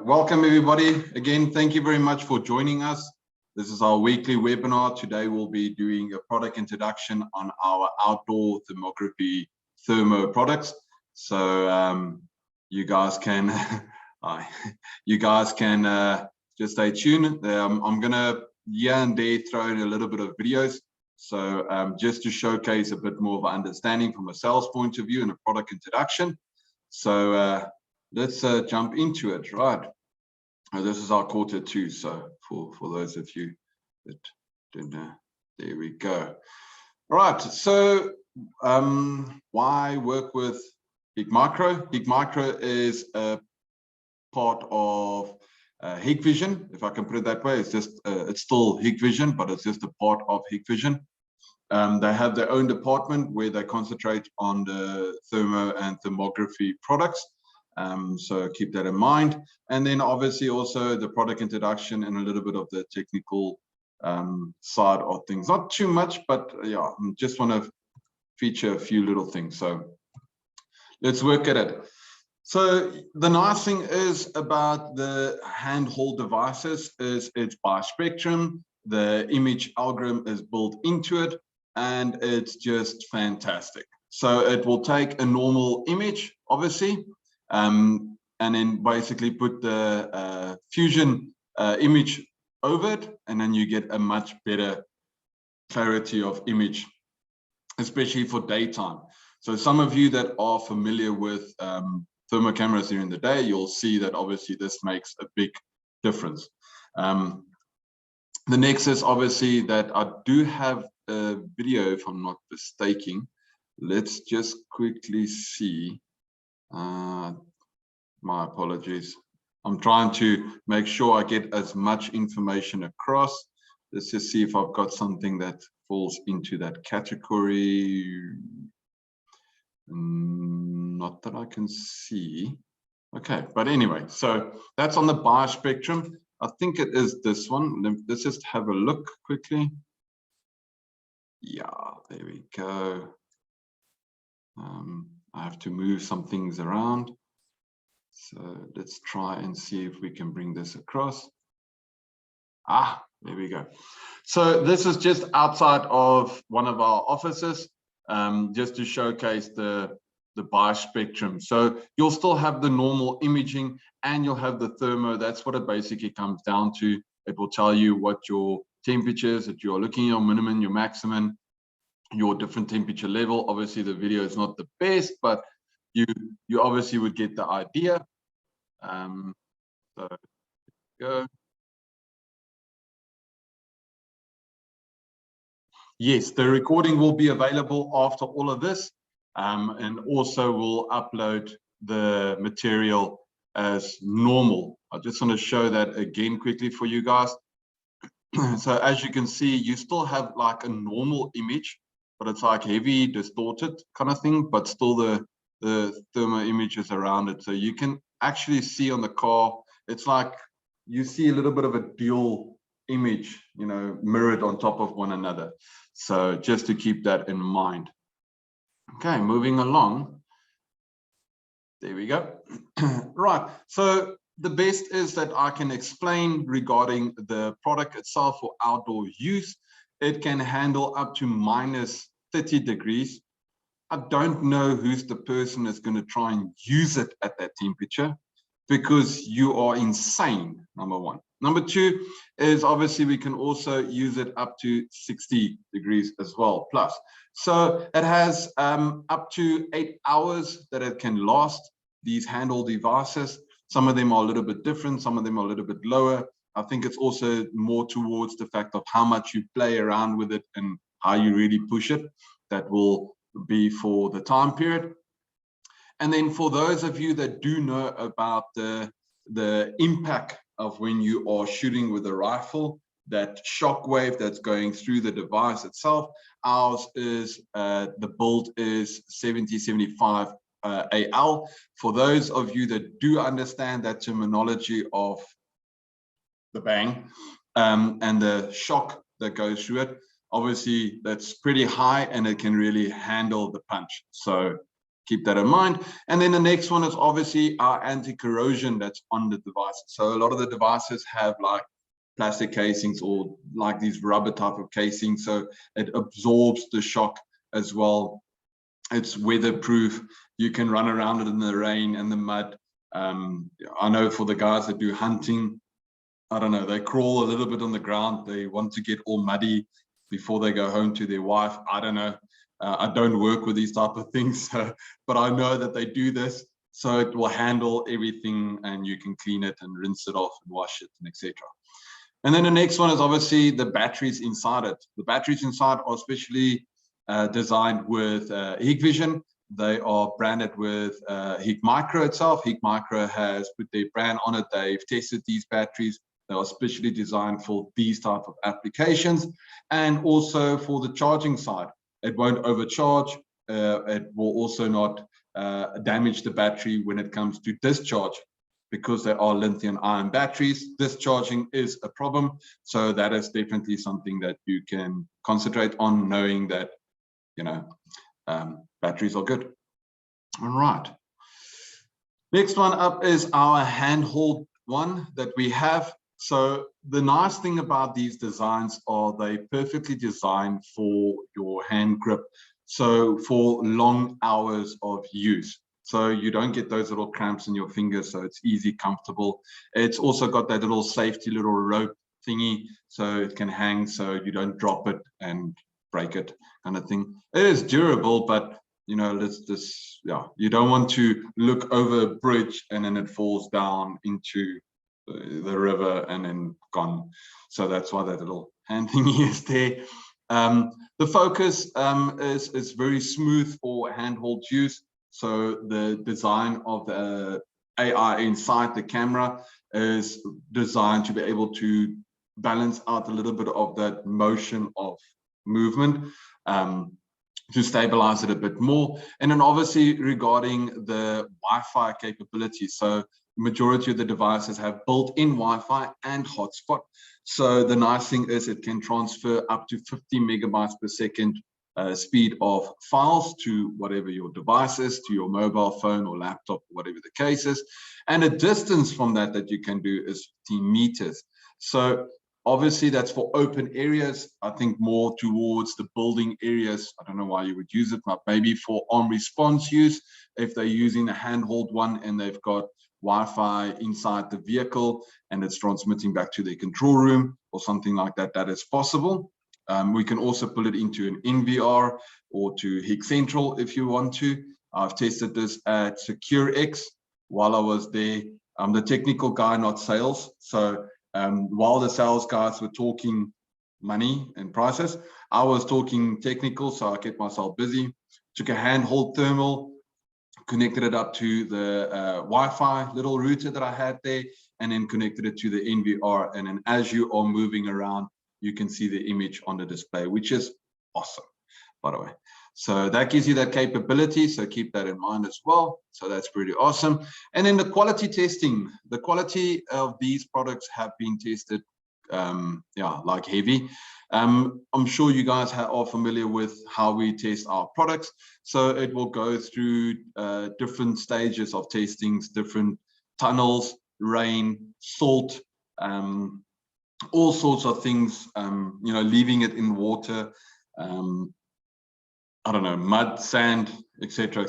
Welcome everybody. Again, thank you very much for joining us. This is our weekly webinar. Today we'll be doing a product introduction on our outdoor thermography thermo products. So you guys can just stay tuned. I'm gonna here and there throw in a little bit of videos. So just to showcase a bit more of an understanding from a sales point of view and a product introduction. So let's jump into it. Right, this is our quarter two. So for those of you that don't know, there we go. Right, so why work with HIK-Micro? HIK-Micro is a part of Hikvision, if I can put it that way. It's just it's still Hikvision, but it's just a part of Hikvision. They have their own department where they concentrate on the thermo and thermography products. So keep that in mind. And then obviously also the product introduction and a little bit of the technical side of things. Not too much, but yeah, just want to feature a few little things. So let's work at it. So the nice thing is about the handheld devices is it's by spectrum. The image algorithm is built into it, and it's just fantastic. So it will take a normal image, obviously, and then basically put the fusion image over it, and then you get a much better clarity of image, especially for daytime. So some of you that are familiar with thermo cameras during the day, you'll see that obviously this makes a big difference. The next is obviously that I do have a video, if I'm not mistaken. Let's just quickly see. My apologies. I'm trying to make sure I get as much information across. Let's just see if I've got something that falls into that category. Not that I can see. Okay, but anyway, so that's on the bi-spectrum. I think it is this one. Let's just have a look quickly. Yeah, there we go. I have to move some things around. So let's try and see if we can bring this across. Ah, there we go. So this is just outside of one of our offices, just to showcase the bi-spectrum. So you'll still have the normal imaging and you'll have the thermo. That's what it basically comes down to. It will tell you what your temperatures that you're looking at, your minimum, your maximum, your different temperature level. Obviously the video is not the best, but you obviously would get the idea. So go. Yes, the recording will be available after all of this, and also we'll upload the material as normal. I just want to show that again quickly for you guys. So as you can see, you still have like a normal image, but it's like heavy distorted kind of thing, but still the thermo images around it. So you can actually see on the car, it's like you see a little bit of a dual image, you know, mirrored on top of one another. So just to keep that in mind. Okay, moving along. There we go. Right, so the best is that I can explain regarding the product itself for outdoor use. It can handle up to -30 degrees. I don't know who's the person that's going to try and use it at that temperature, because you are insane, number one. Number two is obviously we can also use it up to 60 degrees as well, plus. So it has up to 8 hours that it can last, these handheld devices. Some of them are a little bit different, some of them are a little bit lower. I think it's also more towards the fact of how much you play around with it and how you really push it. That will be for the time period. And then for those of you that do know about the impact of when you are shooting with a rifle, that shock wave that's going through the device itself, ours is, the build is 7075 AL. For those of you that do understand that terminology of the bang and the shock that goes through it, obviously that's pretty high and it can really handle the punch. So keep that in mind. And then the next one is obviously our anti-corrosion that's on the device. So a lot of the devices have like plastic casings or like these rubber type of casings, so it absorbs the shock as well. It's weatherproof. You can run around it in the rain and the mud. I know for the guys that do hunting, I don't know, they crawl a little bit on the ground. They want to get all muddy before they go home to their wife. I don't know. I don't work with these type of things, but I know that they do this. So it will handle everything and you can clean it and rinse it off and wash it and etc. And then the next one is obviously the batteries inside it. The batteries inside are specially designed with Hikvision. They are branded with HIK-Micro itself. HIK-Micro has put their brand on it. They've tested these batteries. They are specially designed for these type of applications, and also for the charging side. It won't overcharge. It will also not damage the battery when it comes to discharge, because there are lithium-ion batteries. Discharging is a problem. So that is definitely something that you can concentrate on, knowing that, you know, batteries are good. All right. Next one up is our handheld one that we have. So the nice thing about these designs are they perfectly designed for your hand grip. So for long hours of use. So you don't get those little cramps in your fingers. So it's easy, comfortable. It's also got that little safety little rope thingy, so it can hang so you don't drop it and break it, kind of thing. It is durable, but you know, yeah, you don't want to look over a bridge and then it falls down into the river and then gone. So that's why that little hand thingy is there. The focus is very smooth for handheld use. So the design of the AI inside the camera is designed to be able to balance out a little bit of that motion of movement, to stabilize it a bit more. And then obviously regarding the Wi-Fi capability. So majority of the devices have built-in Wi-Fi and hotspot. So the nice thing is it can transfer up to 50 megabytes per second speed of files to whatever your device is, to your mobile phone or laptop, whatever the case is. And a distance from that you can do is 15 meters. So obviously that's for open areas. I think more towards the building areas. I don't know why you would use it, but maybe for on response use, if they're using a handheld one and they've got Wi-Fi inside the vehicle and it's transmitting back to their control room or something like that, that is possible. We can also pull it into an NVR or to HIK-Central if you want to. I've tested this at SecureX while I was there. I'm the technical guy, not sales. So while the sales guys were talking money and prices, I was talking technical, so I kept myself busy. Took a handheld thermal, connected it up to the Wi-Fi little router that I had there, and then connected it to the NVR. And then as you are moving around, you can see the image on the display, which is awesome, by the way. So that gives you that capability. So keep that in mind as well. So that's pretty awesome. And then the quality testing, the quality of these products have been tested, yeah, like heavy. I'm sure you guys are familiar with how we test our products. So it will go through different stages of testings, different tunnels, rain, salt, all sorts of things, you know, leaving it in water, I don't know, mud, sand, etc.,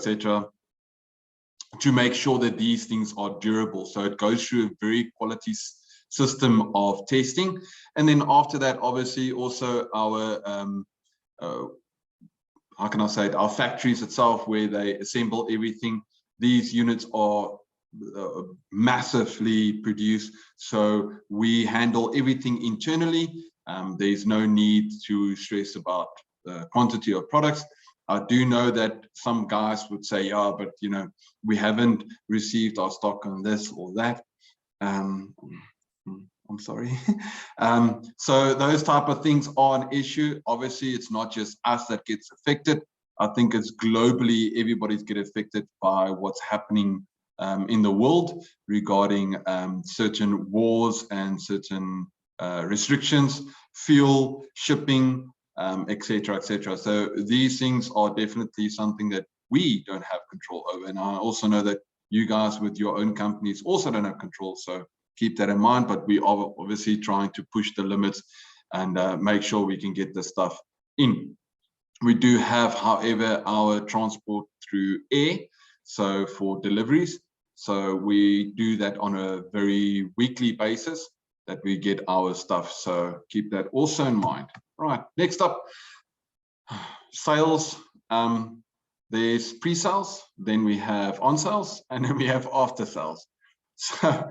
to make sure that these things are durable. So it goes through a very quality system of testing. And then after that, obviously also our, how can I say it, our factories itself, where they assemble everything. These units are massively produced, so we handle everything internally. There's no need to stress about the quantity of products. I do know that some guys would say, yeah, but you know, we haven't received our stock on this or that. I'm sorry. So those type of things are an issue. Obviously, it's not just us that gets affected. I think it's globally, everybody's getting affected by what's happening in the world regarding certain wars and certain restrictions, fuel, shipping, etc., etc. So these things are definitely something that we don't have control over. And I also know that you guys with your own companies also don't have control. So keep that in mind, but we are obviously trying to push the limits and make sure we can get the stuff in. We do have, however, our transport through air, so for deliveries. So we do that on a very weekly basis that we get our stuff. So keep that also in mind. Right, next up, sales. There's pre-sales, then we have on-sales, and then we have after-sales. So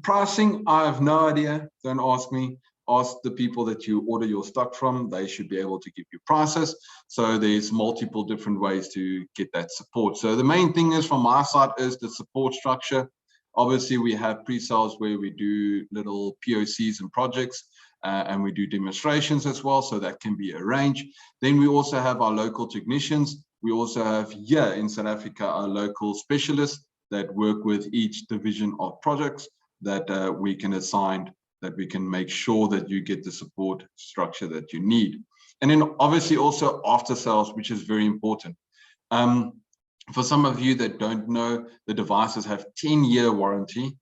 pricing, I have no idea. Don't ask me. Ask the people that you order your stock from. They should be able to give you prices. So there's multiple different ways to get that support. So the main thing is from my side is the support structure. Obviously, we have pre-sales where we do little POCs and projects, and we do demonstrations as well. So that can be arranged. Then we also have our local technicians. We also have here in South Africa, our local specialists that work with each division of projects that we can assign, that we can make sure that you get the support structure that you need. And then obviously also after sales, which is very important. For some of you that don't know, the devices have 10-year warranty.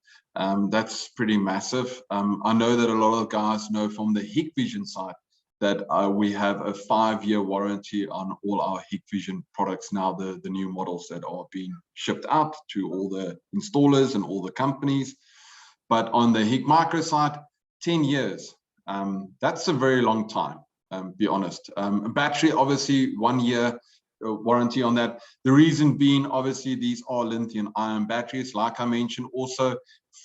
That's pretty massive. I know that a lot of guys know from the Hikvision side that we have a 5-year warranty on all our Hikvision products now, the new models that are being shipped out to all the installers and all the companies. But on the HIK Micro side, 10 years, that's a very long time, be honest. Battery, obviously 1 year warranty on that. The reason being, obviously, these are lithium ion batteries. Like I mentioned, also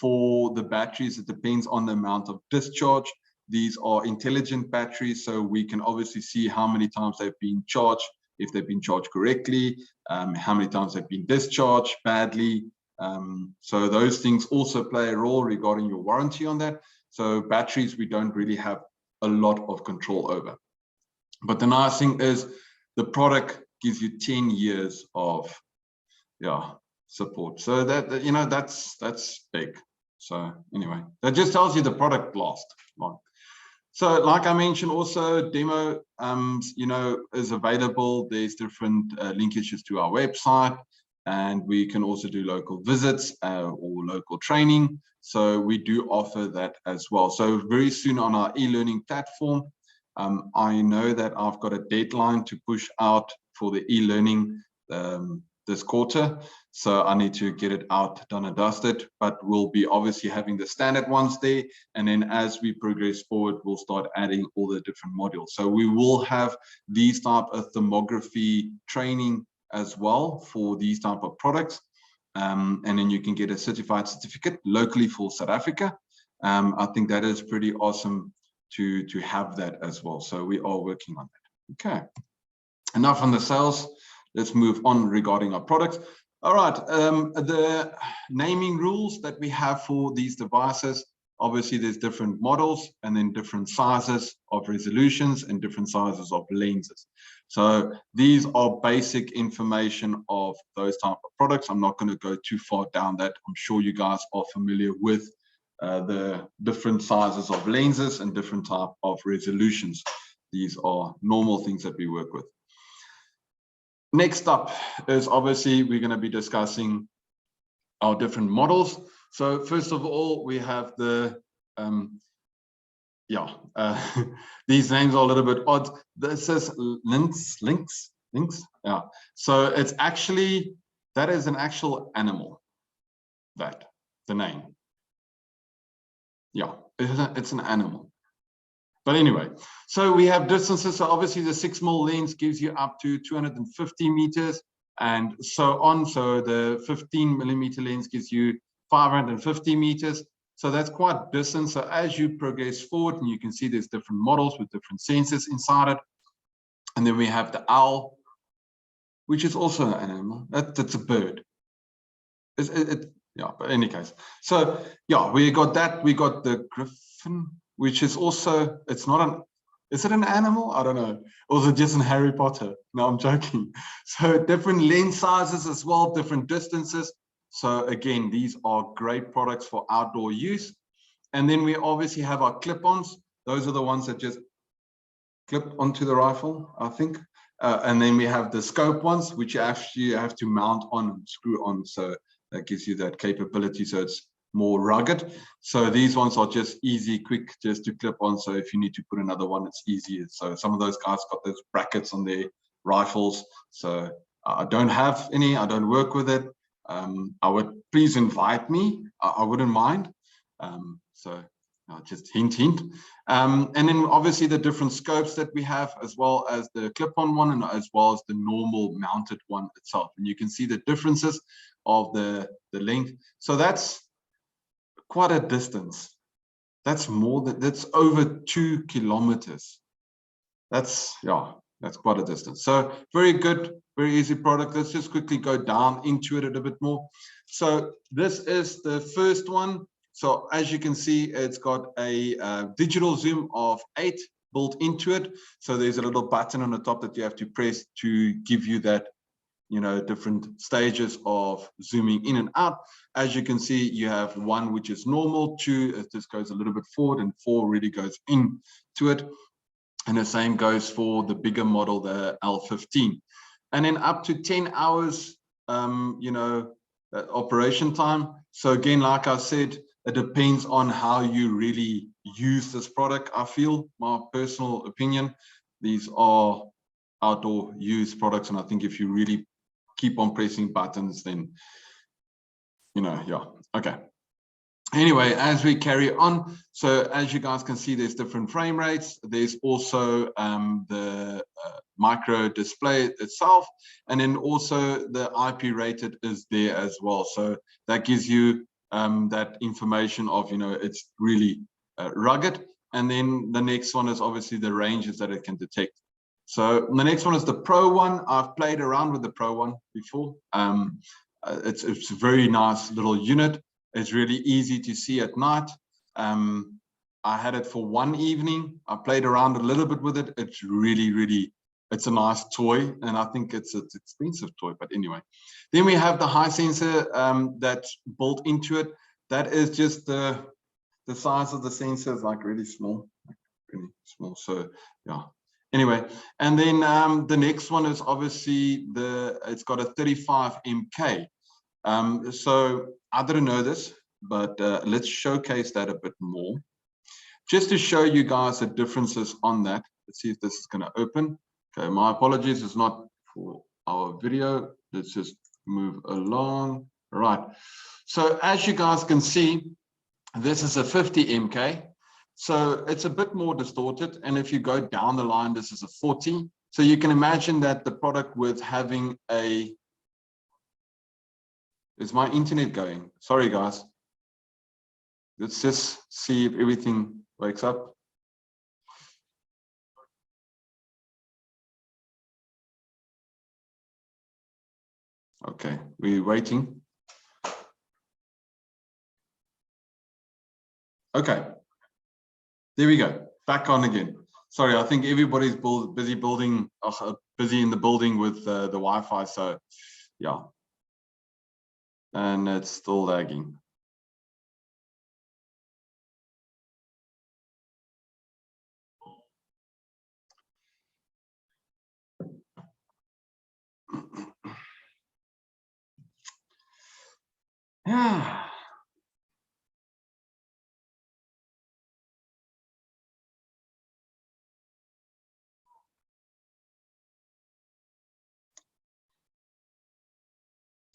for the batteries, it depends on the amount of discharge. These are intelligent batteries, so we can obviously see how many times they've been charged, if they've been charged correctly, how many times they've been discharged badly. So those things also play a role regarding your warranty on that. So batteries, we don't really have a lot of control over. But the nice thing is the product gives you 10 years of support. So that, you know, that's big. So anyway, that just tells you the product lasts long. So like I mentioned, also demo, you know, is available. There's different linkages to our website, and we can also do local visits or local training. So we do offer that as well. So very soon on our e-learning platform, I know that I've got a deadline to push out for the e-learning this quarter. So I need to get it out, done and dusted, but we'll be obviously having the standard ones there. And then as we progress forward, we'll start adding all the different modules. So we will have these type of thermography training as well for these type of products. And then you can get a certified certificate locally for South Africa. I think that is pretty awesome to have that as well. So we are working on that. Okay. Enough on the sales. Let's move on regarding our products. All right, the naming rules that we have for these devices, obviously there's different models and then different sizes of resolutions and different sizes of lenses. So these are basic information of those type of products. I'm not going to go too far down that. I'm sure you guys are familiar with the different sizes of lenses and different type of resolutions. These are normal things that we work with. Next up is obviously we're going to be discussing our different models. So first of all, we have the these names are a little bit odd. This is links. Yeah. So it's actually, that is an actual animal. That the name. Yeah, it's an animal. But anyway, so we have distances. So obviously the 6mm lens gives you up to 250 meters and so on. So the 15mm lens gives you 550 meters. So that's quite distant. So as you progress forward, and you can see there's different models with different sensors inside it. And then we have the owl, which is also an animal. That's a bird. Yeah, but in any case. So yeah, we got that. We got the griffin, which is also, it's not an, is it an animal? I don't know. Or is it just in Harry Potter? No, I'm joking. So different lens sizes as well, different distances. So again, these are great products for outdoor use. And then we obviously have our clip-ons. Those are the ones that just clip onto the rifle, I think. And then we have the scope ones, which you actually have to mount on and screw on. So that gives you that capability. So it's more rugged. So these ones are just easy, quick, just to clip on. So if you need to put another one, it's easier. So some of those guys got those brackets on their rifles. So I don't have any, I don't work with it. I would please invite me. I wouldn't mind. So just hint. And then obviously the different scopes that we have, as well as the clip-on one, and as well as the normal mounted one itself. And you can see the differences of the length. So that's quite a distance. That's over 2 kilometers. That's quite a distance. So very good, very easy product. Let's just quickly go down into it a little bit more. So this is the first one. So as you can see, it's got a digital zoom of 8 built into it. So there's a little button on the top that you have to press to give you that, different stages of zooming in and out. As you can see, you have 1 which is normal, 2 it just goes a little bit forward, and 4 really goes into it. And the same goes for the bigger model, the L15. And then up to 10 hours, operation time. So again, like I said, it depends on how you really use this product. I feel, my personal opinion, these are outdoor use products. And I think if you really keep on pressing buttons, then, okay. Anyway, as we carry on, so as you guys can see, there's different frame rates. There's also the micro display itself, and then also the IP rated is there as well. So that gives you that information of, it's really rugged. And then the next one is obviously the ranges that it can detect. So the next one is the Pro one. I've played around with the Pro one before. It's a very nice little unit. It's really easy to see at night. I had it for one evening. I played around a little bit with it. It's really, it's a nice toy, and I think it's an expensive toy, but anyway. Then we have the high sensor that's built into it. That is just the size of the sensor is like really small, So yeah. Anyway, and then the next one is obviously it's got a 35 MK. So I didn't know this, but let's showcase that a bit more. Just to show you guys the differences on that. Let's see if this is going to open. Okay, my apologies, it's not for our video. Let's just move along. All right. So as you guys can see, this is a 50 MK. So it's a bit more distorted. And if you go down the line, this is a 40. So you can imagine that the product with having a... Is my internet going? Sorry, guys. Let's just see if everything wakes up. Okay, we're waiting. Okay, there we go. Back on again. Sorry, I think everybody's busy in the building with the Wi-Fi. So, yeah, and it's still lagging. Yeah.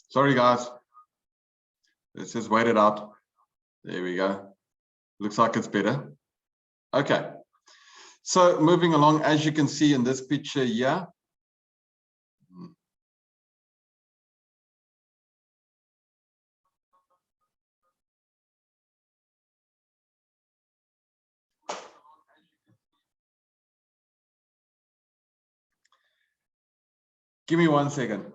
Sorry, guys. Let's just wait it out. There we go. Looks like it's better. Okay. So moving along, as you can see in this picture here. Give me 1 second.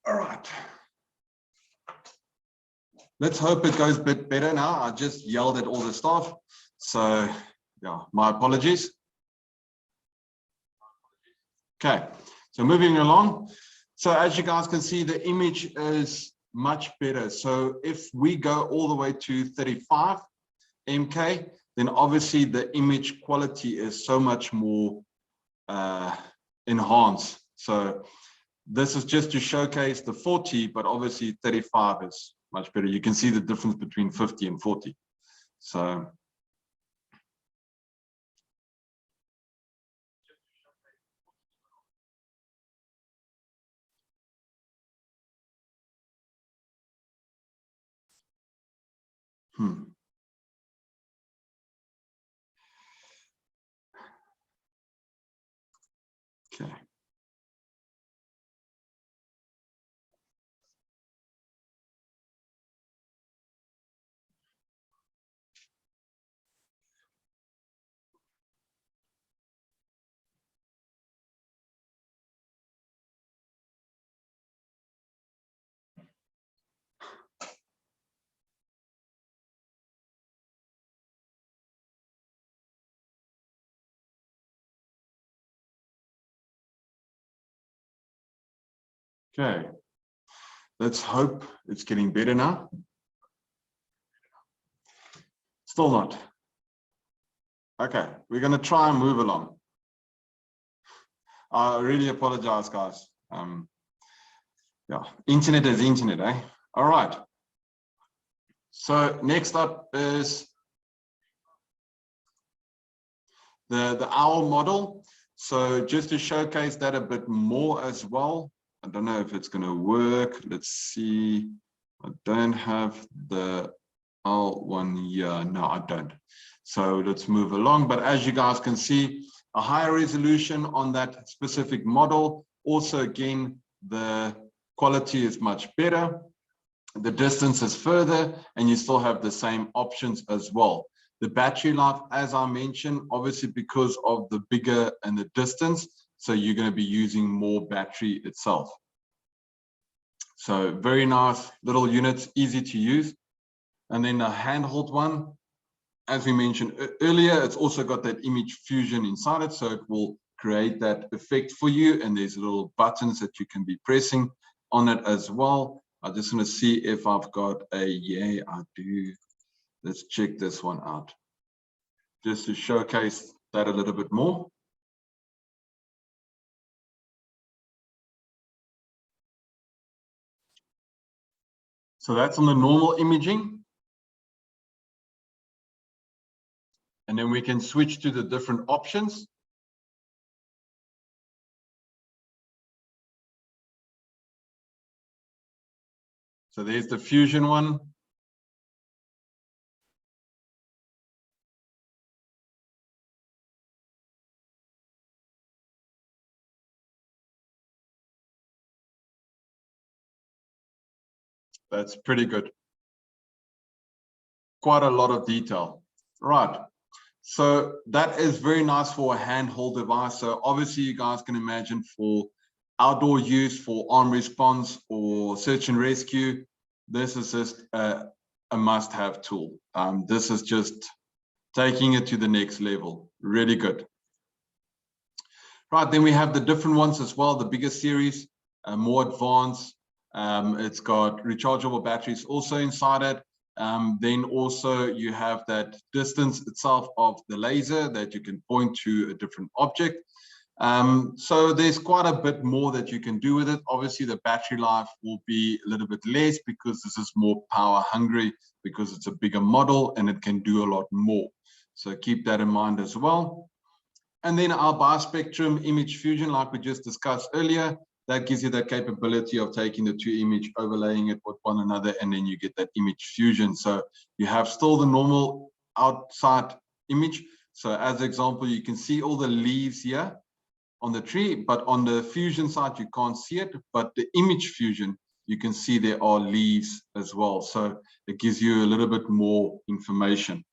All right. Let's hope it goes a bit better now. I just yelled at all the staff. So yeah, my apologies. Okay, so moving along. So as you guys can see, the image is much better. So if we go all the way to 35 MK, then obviously the image quality is so much more enhanced. So this is just to showcase the 40, but obviously 35 is much better. You can see the difference between 50 and 40. So okay. Okay, let's hope it's getting better now. Still not. Okay, we're going to try and move along. I really apologize, guys. Yeah, internet is internet, eh? All right. So next up is the OWL model. So just to showcase that a bit more as well. I don't know if it's going to work. Let's see. I don't have the OWL one here. No, I don't. So let's move along. But as you guys can see, a higher resolution on that specific model. Also, again, the quality is much better. The distance is further, and you still have the same options as well. The battery life, as I mentioned, obviously because of the bigger and the distance, so you're going to be using more battery itself. So very nice little units, easy to use. And then a handheld one, as we mentioned earlier, it's also got that image fusion inside it, so it will create that effect for you. And there's little buttons that you can be pressing on it as well. I just want to see if I've got a, yeah, I do. Let's check this one out, just to showcase that a little bit more. So that's on the normal imaging. And then we can switch to the different options. So there's the fusion one. That's pretty good. Quite a lot of detail. Right. So that is very nice for a handheld device. So obviously you guys can imagine for outdoor use, for arm response or search and rescue, this is just a must-have tool. This is just taking it to the next level. Really good. Right, then we have the different ones as well, the bigger series, more advanced. It's got rechargeable batteries also inside it. Then also you have that distance itself of the laser that you can point to a different object. So there's quite a bit more that you can do with it. Obviously, the battery life will be a little bit less because this is more power hungry, because it's a bigger model and it can do a lot more. So keep that in mind as well. And then our bispectrum image fusion, like we just discussed earlier, that gives you the capability of taking the two image, overlaying it with one another, and then you get that image fusion. So you have still the normal outside image. So as an example, you can see all the leaves here on the tree, but on the fusion side, you can't see it. But the image fusion, you can see there are leaves as well. So it gives you a little bit more information.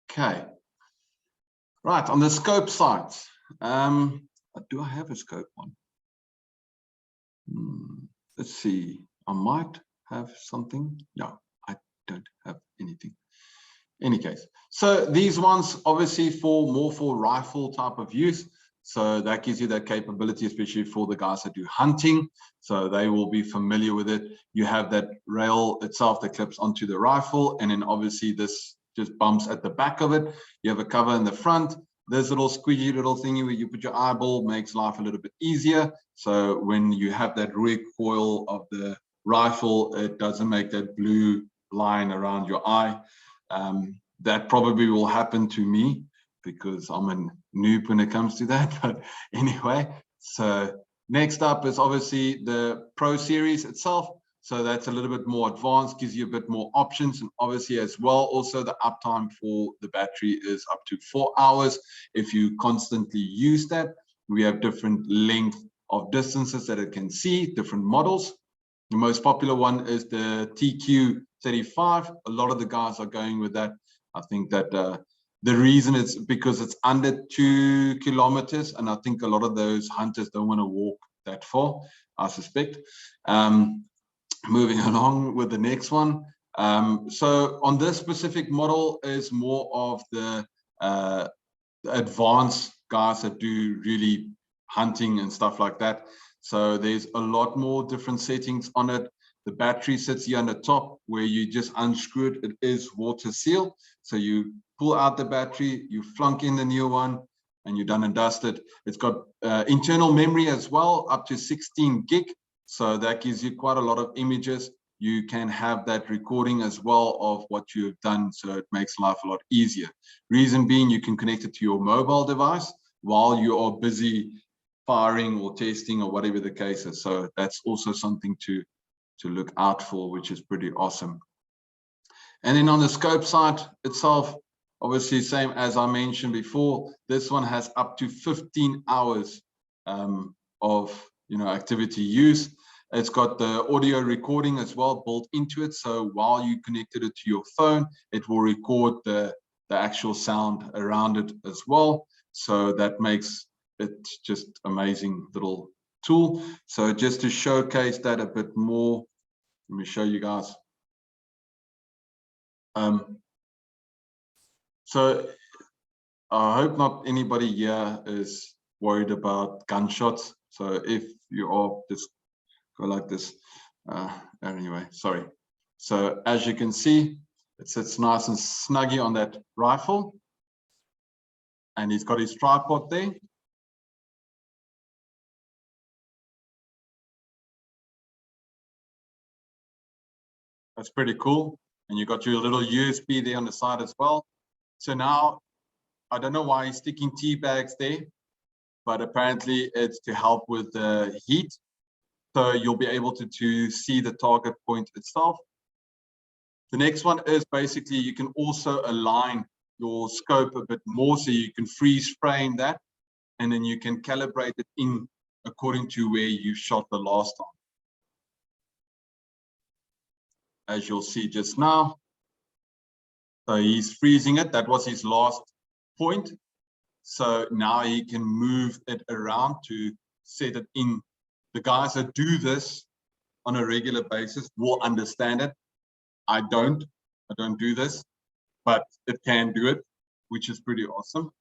Okay. Right, on the scope side, do I have a scope one? let's see, I might have something. No, I don't have anything. Any case, so these ones obviously more for rifle type of use. So that gives you that capability, especially for the guys that do hunting. So they will be familiar with it. You have that rail itself that clips onto the rifle, and then obviously this just bumps at the back of it. You have a cover in the front. This little squeegee little thingy where you put your eyeball makes life a little bit easier. So when you have that recoil of the rifle, it doesn't make that blue line around your eye. That probably will happen to me because I'm a noob when it comes to that. But anyway, so next up is obviously the Pro Series itself. So that's a little bit more advanced, gives you a bit more options. And obviously as well, also the uptime for the battery is up to 4 hours if you constantly use that. We have different length of distances that it can see, different models. The most popular one is the TQ35. A lot of the guys are going with that. I think that the reason is because it's under 2 kilometers, and I think a lot of those hunters don't want to walk that far, I suspect. Moving along with the next one. So on this specific model is more of the advanced guys that do really hunting and stuff like that. So there's a lot more different settings on it. The battery sits here on the top where you just unscrew it. It is water sealed. So you pull out the battery, you flunk in the new one, and you're done and dusted. It's got internal memory as well, up to 16 gig. So that gives you quite a lot of images. You can have that recording as well of what you've done. So it makes life a lot easier. Reason being, you can connect it to your mobile device while you are busy firing or testing or whatever the case is. So that's also something to look out for, which is pretty awesome. And then on the scope side itself, obviously same as I mentioned before, this one has up to 15 hours of activity use. It's got the audio recording as well built into it. So while you connected it to your phone, it will record the actual sound around it as well. So that makes it just amazing little tool. So just to showcase that a bit more, let me show you guys. So I hope not anybody here is worried about gunshots. So if you are, just go like this. Anyway, sorry. So as you can see, it sits nice and snuggy on that rifle. And he's got his tripod there. That's pretty cool. And you got your little USB there on the side as well. So now, I don't know why he's sticking tea bags there, but apparently it's to help with the heat. So you'll be able to see the target point itself. The next one is basically you can also align your scope a bit more, so you can freeze frame that, and then you can calibrate it in according to where you shot the last time. As you'll see just now. So he's freezing it. That was his last point. So now he can move it around to set it in. The guys that do this on a regular basis will understand it. I don't do this, but it can do it, which is pretty awesome.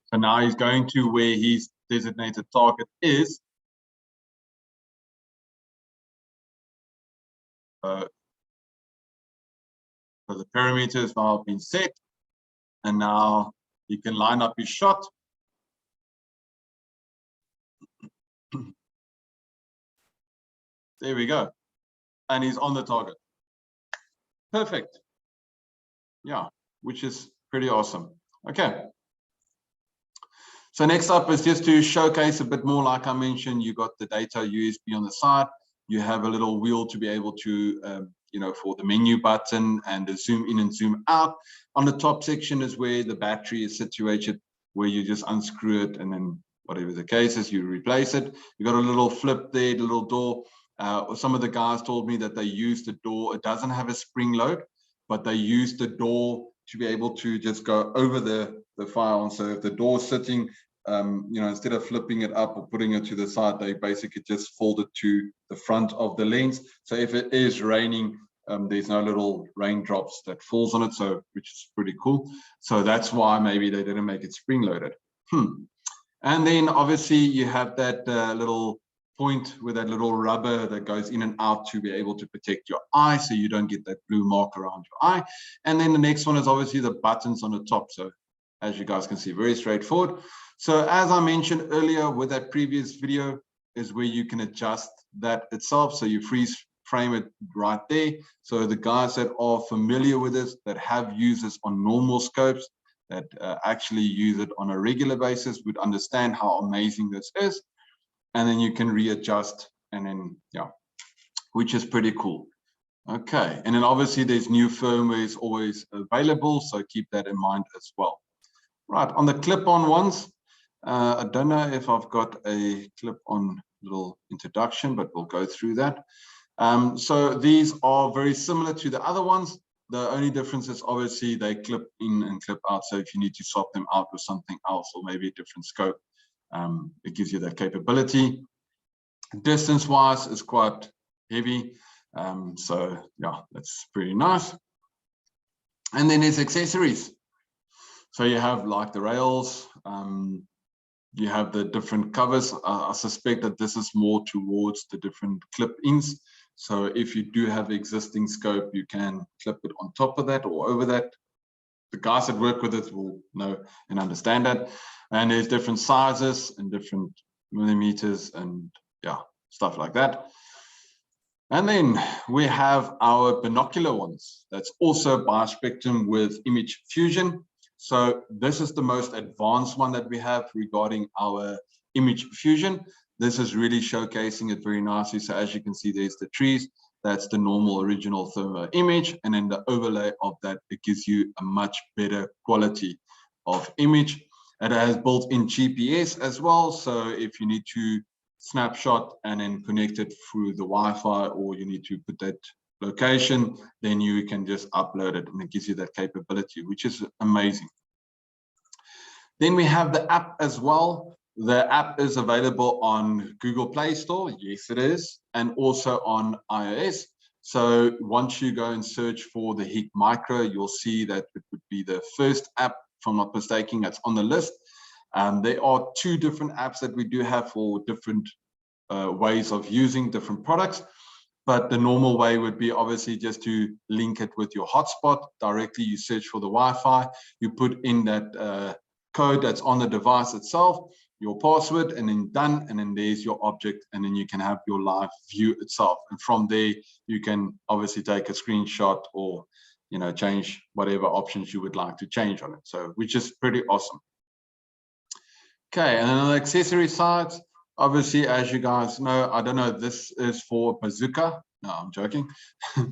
So now he's going to where his designated target is. So the perimeter has now been set, and now he can line up his shot. There we go. And he's on the target. Perfect. Yeah, which is pretty awesome. Okay. So next up is just to showcase a bit more, like I mentioned, you got the data USB on the side. You have a little wheel to be able to, for the menu button and the zoom in and zoom out. On the top section is where the battery is situated, where you just unscrew it and then whatever the case is, you replace it. You got a little flip there, the little door. Some of the guys told me that they use the door. It doesn't have a spring load, but they use the door to be able to just go over the file. And so if the door's sitting you know, instead of flipping it up or putting it to the side, they basically just fold it to the front of the lens. So if it is raining, there's no little raindrops that falls on it, so which is pretty cool. So that's why maybe they didn't make it spring loaded. And then obviously you have that little point with that little rubber that goes in and out to be able to protect your eye, so you don't get that blue mark around your eye. And then the next one is obviously the buttons on the top. So as you guys can see, very straightforward. So as I mentioned earlier with that previous video, is where you can adjust that itself. So you freeze frame it right there. So the guys that are familiar with this, that have used this on normal scopes, that actually use it on a regular basis, would understand how amazing this is. And then you can readjust, and then, yeah, which is pretty cool. Okay, and then obviously there's new firmware is always available, so keep that in mind as well. Right, on the clip-on ones, I don't know if I've got a clip-on little introduction, but we'll go through that. So these are very similar to the other ones. The only difference is obviously they clip in and clip out. So if you need to swap them out with something else, or maybe a different scope, it gives you that capability. Distance wise is quite heavy. So yeah, that's pretty nice. And then there's accessories. So you have like the rails, you have the different covers. I suspect that this is more towards the different clip-ins. So if you do have existing scope, you can clip it on top of that or over that. The guys that work with it will know and understand that. And there's different sizes and different millimeters and yeah, stuff like that. And then we have our binocular ones. That's also bispectrum with image fusion. So this is the most advanced one that we have regarding our image fusion. This is really showcasing it very nicely. So as you can see, there's the trees. That's the normal original thermal image. And then the overlay of that, it gives you a much better quality of image. It has built-in GPS as well. So if you need to snapshot and then connect it through the Wi-Fi, or you need to put that location, then you can just upload it, and it gives you that capability, which is amazing. Then we have the app as well. The app is available on Google Play Store. Yes, it is. And also on iOS. So once you go and search for the HIK Micro, you'll see that it would be the first app, if I'm not mistaken, that's on the list. There are two different apps that we do have for different ways of using different products. But the normal way would be obviously just to link it with your hotspot directly. You search for the Wi-Fi, you put in that code that's on the device itself, your password, and then done. And then there's your object, and then you can have your live view itself. And from there, you can obviously take a screenshot or, you know, change whatever options you would like to change on it. So, which is pretty awesome. Okay, and then on the accessory side, obviously, as you guys know, I don't know, this is for bazooka. No, I'm joking.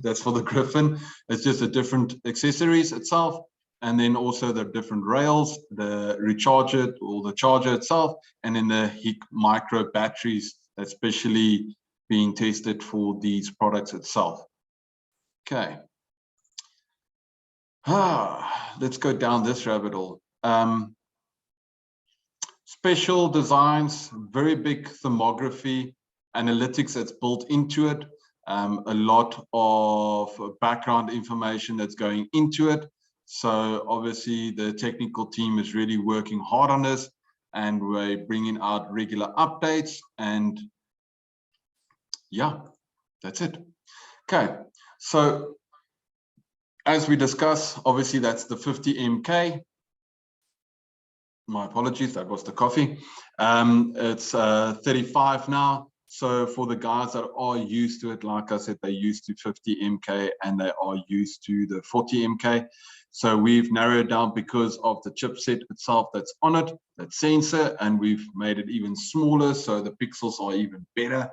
That's for the Griffin. It's just a different accessories itself. And then also the different rails, the recharger or the charger itself, and then the HIK micro batteries that's specially being tested for these products itself. Okay. Let's go down this rabbit hole. Special designs, very big thermography, analytics that's built into it, a lot of background information that's going into it. So obviously the technical team is really working hard on this, and we're bringing out regular updates, and yeah, that's it. Okay, so as we discussed, obviously that's the 50 MK. My apologies, that was the coffee. It's 35 now. So for the guys that are used to it, like I said, they're used to 50 MK and they are used to the 40 MK. So we've narrowed down because of the chipset itself that's on it, that sensor, and we've made it even smaller, so the pixels are even better.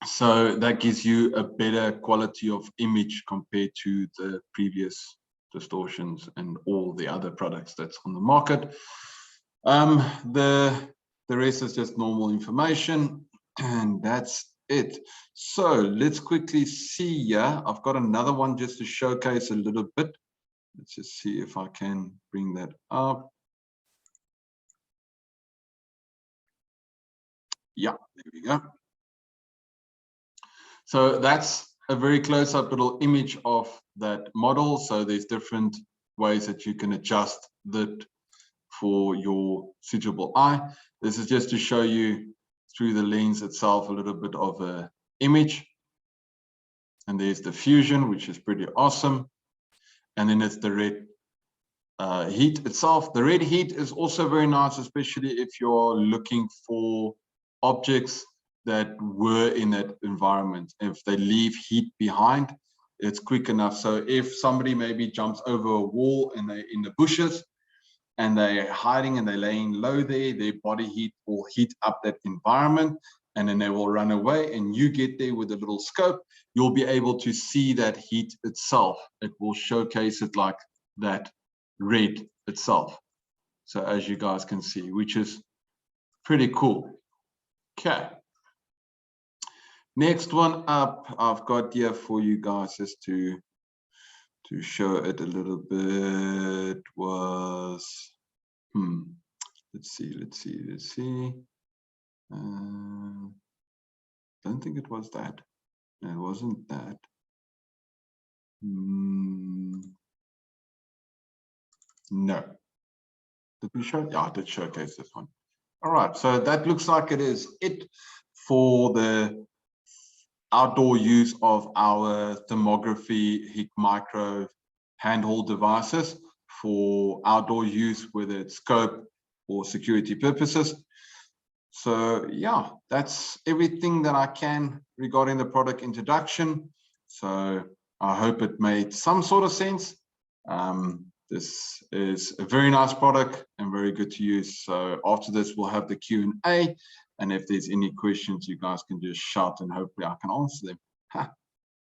So that gives you a better quality of image compared to the previous distortions and all the other products that's on the market. The rest is just normal information, and that's it. So let's quickly see here. I've got another one just to showcase a little bit. Let's just see if I can bring that up. Yeah, there we go. So that's a very close-up little image of that model. So there's different ways that you can adjust that for your suitable eye. This is just to show you through the lens itself a little bit of an image. And there's the fusion, which is pretty awesome. And then it's the red heat itself. The red heat is also very nice, especially if you're looking for objects that were in that environment. If they leave heat behind, it's quick enough. So if somebody maybe jumps over a wall and they're in the bushes and they're hiding and they're laying low there, their body heat will heat up that environment, and then they will run away, and you get there with a little scope, you'll be able to see that heat itself. It will showcase it like that red itself. So as you guys can see, which is pretty cool. Okay. Next one up, I've got here for you guys just to show it a little bit was, let's see. Don't think it was that. It wasn't that. No. Did we show? Yeah, I did showcase this one. All right, so that looks like it is it for the outdoor use of our thermography HIK micro handheld devices for outdoor use, whether it's scope or security purposes. So yeah, that's everything that I can regarding the product introduction. So I hope it made some sort of sense. This is a very nice product and very good to use. So after this, we'll have the Q&A. And if there's any questions, you guys can just shout and hopefully I can answer them.